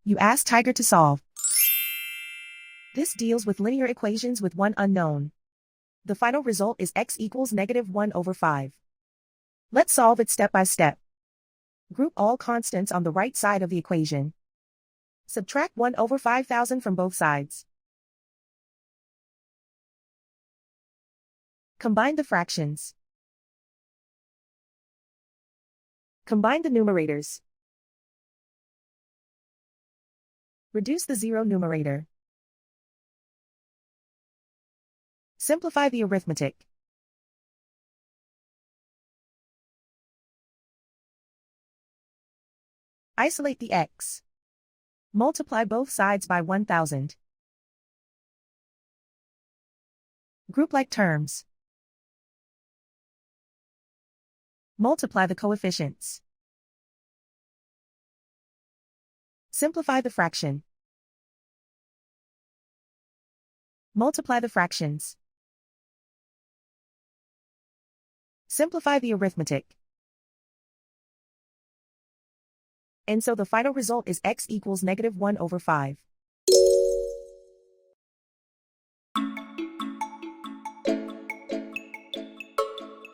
You ask Tiger to solve. This deals with linear equations with one unknown. The final result is x equals -1/5. Let's solve it step by step. Group all constants on the right side of the equation. Subtract 1/5000 from both sides. Combine the fractions. Combine the numerators. Reduce the zero numerator. Simplify the arithmetic. Isolate the x. Multiply both sides by 1000. Group like terms. Multiply the coefficients. Simplify the fraction. Multiply the fractions. Simplify the arithmetic. And so the final result is x equals -1/5.